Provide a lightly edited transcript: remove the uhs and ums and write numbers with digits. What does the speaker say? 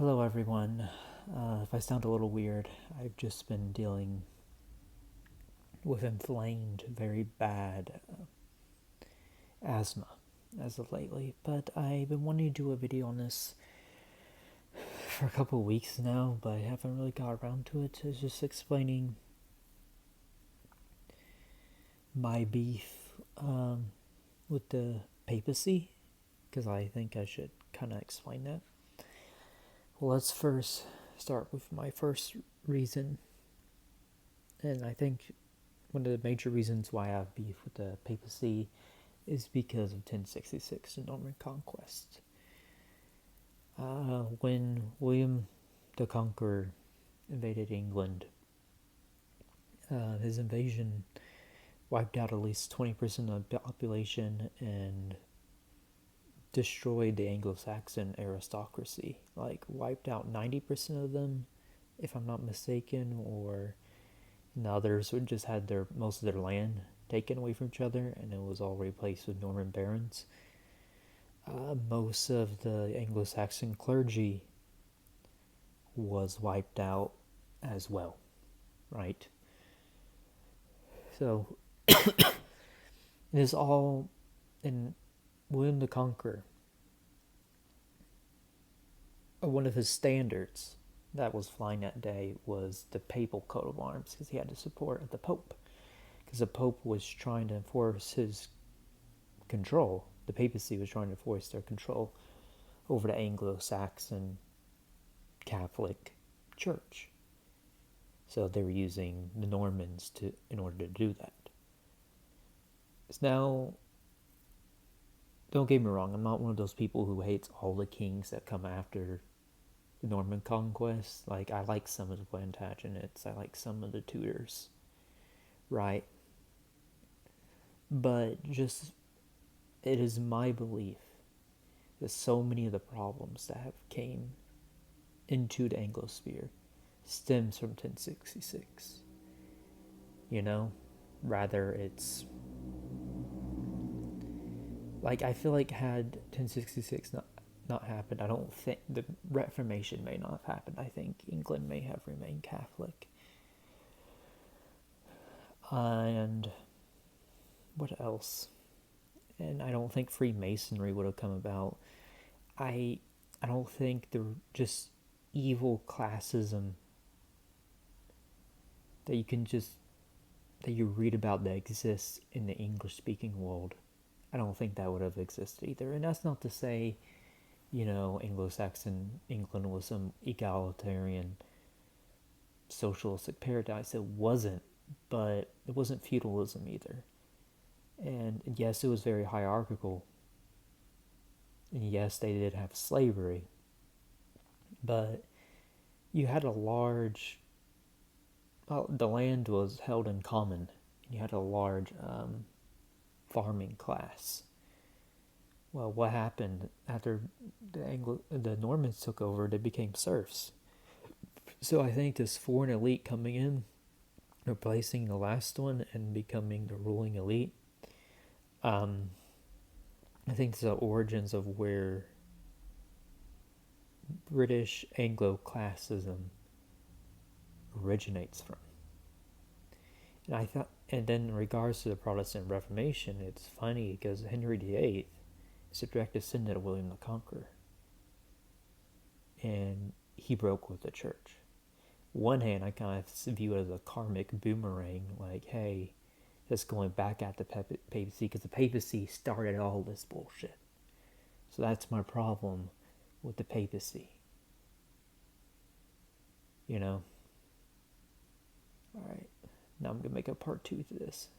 Hello, everyone. If I sound a little weird, I've just been dealing with inflamed, very bad asthma as of lately, but I've been wanting to do a video on this for a couple of weeks now, but I haven't really got around to it. It's just explaining my beef with the papacy, because I think I should kind of explain that. Well, let's first start with my first reason, and I think one of the major reasons why I have beef with the papacy is because of 1066, the Norman Conquest. When William the Conqueror invaded England, his invasion wiped out at least 20% of the population and destroyed the Anglo-Saxon aristocracy. Like, wiped out 90% of them, if I'm not mistaken, or the others would just had most of their land taken away from each other, and it was all replaced with Norman barons. Most of the Anglo-Saxon clergy was wiped out as well, right? So it is all in William the Conqueror. One of his standards that was flying that day was the papal coat of arms, because he had the support of the Pope. Because the Pope was trying to enforce his control. The papacy was trying to force their control over the Anglo-Saxon Catholic Church. So they were using the Normans in order to do that. Now, don't get me wrong, I'm not one of those people who hates all the kings that come after the Norman Conquest. Like, I like some of the Plantagenets, I like some of the Tudors, right? But just, it is my belief that so many of the problems that have came into the Anglosphere stems from 1066. You know? Rather, it's like, I feel like had 1066 not happened, I don't think the Reformation may not have happened. I think England may have remained Catholic. And what else? And I don't think Freemasonry would have come about. I don't think the just evil classism that you read about that exists in the English speaking world, I don't think that would have existed either. And that's not to say, Anglo-Saxon England was some egalitarian socialistic paradise. It wasn't, but it wasn't feudalism either. And yes, it was very hierarchical. And yes, they did have slavery. But you had the land was held in common. You had a large farming class. Well, what happened after the Normans took over? They became serfs. So I think this foreign elite coming in, replacing the last one and becoming the ruling elite, I think it's the origins of where British Anglo-classism originates from. And then in regards to the Protestant Reformation, it's funny because Henry VIII is a direct descendant of William the Conqueror, and he broke with the church. One hand, I kind of view it as a karmic boomerang, like, hey, it's going back at the papacy, because the papacy started all this bullshit. So that's my problem with the papacy. Alright, now I'm going to make a part 2 to this.